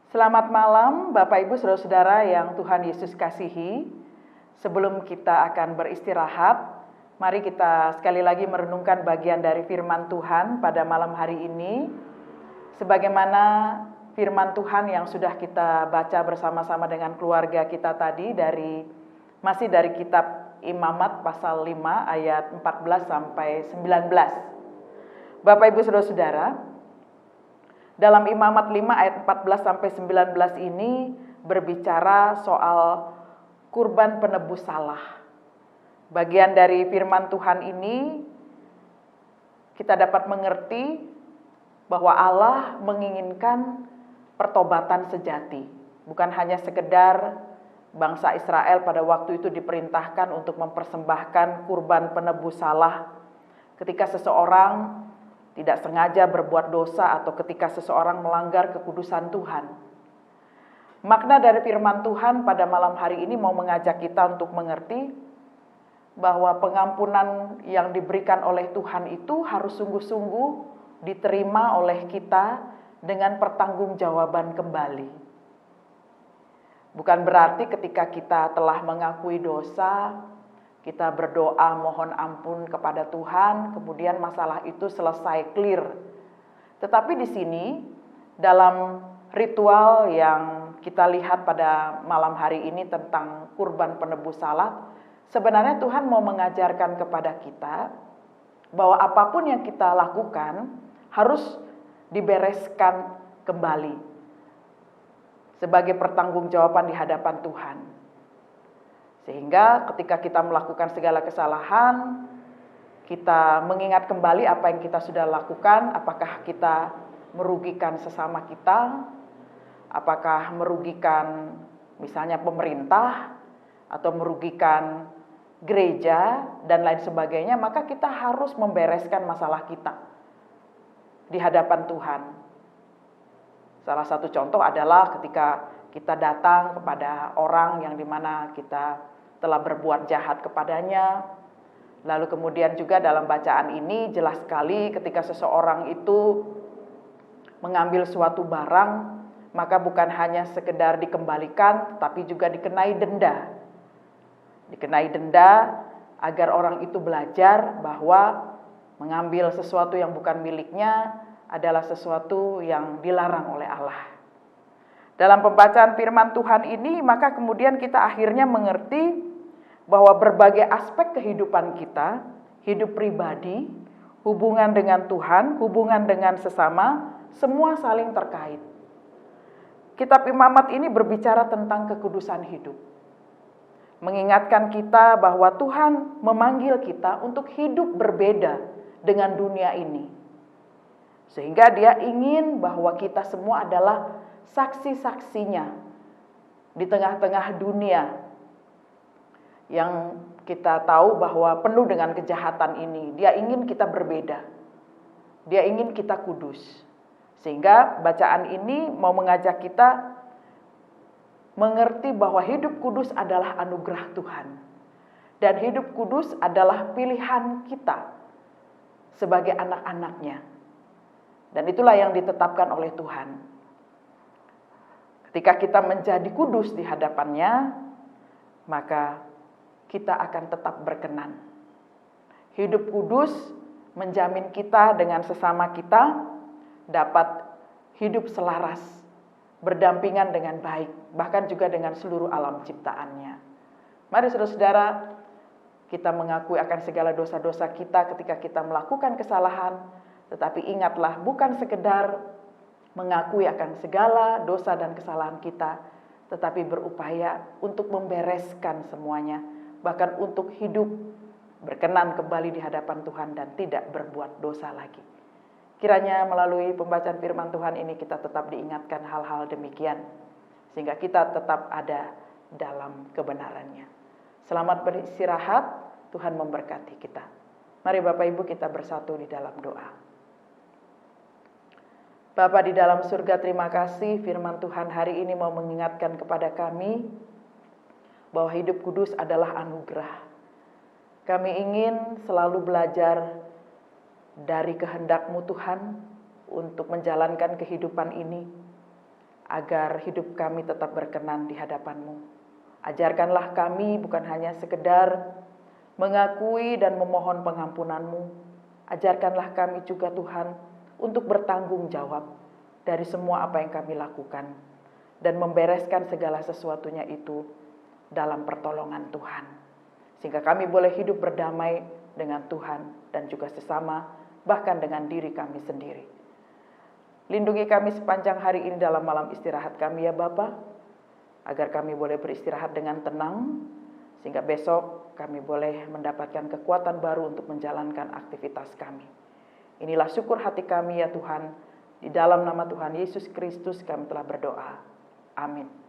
Selamat malam Bapak Ibu Saudara-saudara yang Tuhan Yesus kasihi. Sebelum kita akan beristirahat, mari kita sekali lagi merenungkan bagian dari firman Tuhan pada malam hari ini. Sebagaimana firman Tuhan yang sudah kita baca bersama-sama dengan keluarga kita tadi masih dari kitab Imamat pasal 5 ayat 14 sampai 19. Bapak Ibu Saudara-saudara, dalam Imamat 5 ayat 14 sampai 19 ini berbicara soal kurban penebus salah. Bagian dari firman Tuhan ini kita dapat mengerti bahwa Allah menginginkan pertobatan sejati. Bukan hanya sekedar bangsa Israel pada waktu itu diperintahkan untuk mempersembahkan kurban penebus salah ketika seseorang tidak sengaja berbuat dosa atau ketika seseorang melanggar kekudusan Tuhan. Makna dari firman Tuhan pada malam hari ini mau mengajak kita untuk mengerti bahwa pengampunan yang diberikan oleh Tuhan itu harus sungguh-sungguh diterima oleh kita dengan pertanggungjawaban kembali. Bukan berarti ketika kita telah mengakui dosa, kita berdoa mohon ampun kepada Tuhan, kemudian masalah itu selesai clear. Tetapi di sini dalam ritual yang kita lihat pada malam hari ini tentang kurban penebus salah, sebenarnya Tuhan mau mengajarkan kepada kita bahwa apapun yang kita lakukan harus dibereskan kembali sebagai pertanggungjawaban di hadapan Tuhan. Sehingga ketika kita melakukan segala kesalahan, kita mengingat kembali apa yang kita sudah lakukan, apakah kita merugikan sesama kita, apakah merugikan misalnya pemerintah, atau merugikan gereja, dan lain sebagainya, maka kita harus membereskan masalah kita di hadapan Tuhan. Salah satu contoh adalah ketika kita datang kepada orang yang dimana kita telah berbuat jahat kepadanya. Lalu kemudian juga dalam bacaan ini jelas sekali ketika seseorang itu mengambil suatu barang, maka bukan hanya sekedar dikembalikan, tapi juga dikenai denda. Dikenai denda agar orang itu belajar bahwa mengambil sesuatu yang bukan miliknya adalah sesuatu yang dilarang oleh Allah. Dalam pembacaan firman Tuhan ini, maka kemudian kita akhirnya mengerti bahwa berbagai aspek kehidupan kita, hidup pribadi, hubungan dengan Tuhan, hubungan dengan sesama, semua saling terkait. Kitab Imamat ini berbicara tentang kekudusan hidup. Mengingatkan kita bahwa Tuhan memanggil kita untuk hidup berbeda dengan dunia ini. Sehingga Dia ingin bahwa kita semua adalah saksi-saksinya di tengah-tengah dunia yang kita tahu bahwa penuh dengan kejahatan ini. Dia ingin kita berbeda. Dia ingin kita kudus. Sehingga bacaan ini mau mengajak kita mengerti bahwa hidup kudus adalah anugerah Tuhan. Dan hidup kudus adalah pilihan kita sebagai anak-anaknya. Dan itulah yang ditetapkan oleh Tuhan. Ketika kita menjadi kudus di hadapannya, maka kita akan tetap berkenan. Hidup kudus menjamin kita dengan sesama kita dapat hidup selaras, berdampingan dengan baik, bahkan juga dengan seluruh alam ciptaannya. Mari saudara-saudara, kita mengakui akan segala dosa-dosa kita ketika kita melakukan kesalahan, tetapi ingatlah bukan sekedar mengakui akan segala dosa dan kesalahan kita, tetapi berupaya untuk membereskan semuanya, bahkan untuk hidup berkenan kembali di hadapan Tuhan dan tidak berbuat dosa lagi. Kiranya melalui pembacaan firman Tuhan ini kita tetap diingatkan hal-hal demikian, sehingga kita tetap ada dalam kebenarannya. Selamat beristirahat, Tuhan memberkati kita. Mari Bapak Ibu kita bersatu di dalam doa. Bapa di dalam surga, terima kasih firman Tuhan hari ini mau mengingatkan kepada kami bahwa hidup kudus adalah anugerah. Kami ingin selalu belajar dari kehendak-Mu Tuhan untuk menjalankan kehidupan ini. agar hidup kami tetap berkenan di hadapan-Mu. Ajarkanlah kami bukan hanya sekedar mengakui dan memohon pengampunan-Mu. Ajarkanlah kami juga Tuhan untuk bertanggung jawab dari semua apa yang kami lakukan dan membereskan segala sesuatunya itu dalam pertolongan Tuhan. Sehingga kami boleh hidup berdamai dengan Tuhan dan juga sesama, bahkan dengan diri kami sendiri. Lindungi kami sepanjang hari ini dalam malam istirahat kami ya Bapa, agar kami boleh beristirahat dengan tenang, sehingga besok kami boleh mendapatkan kekuatan baru untuk menjalankan aktivitas kami. Inilah syukur hati kami ya Tuhan, di dalam nama Tuhan Yesus Kristus kami telah berdoa. Amin.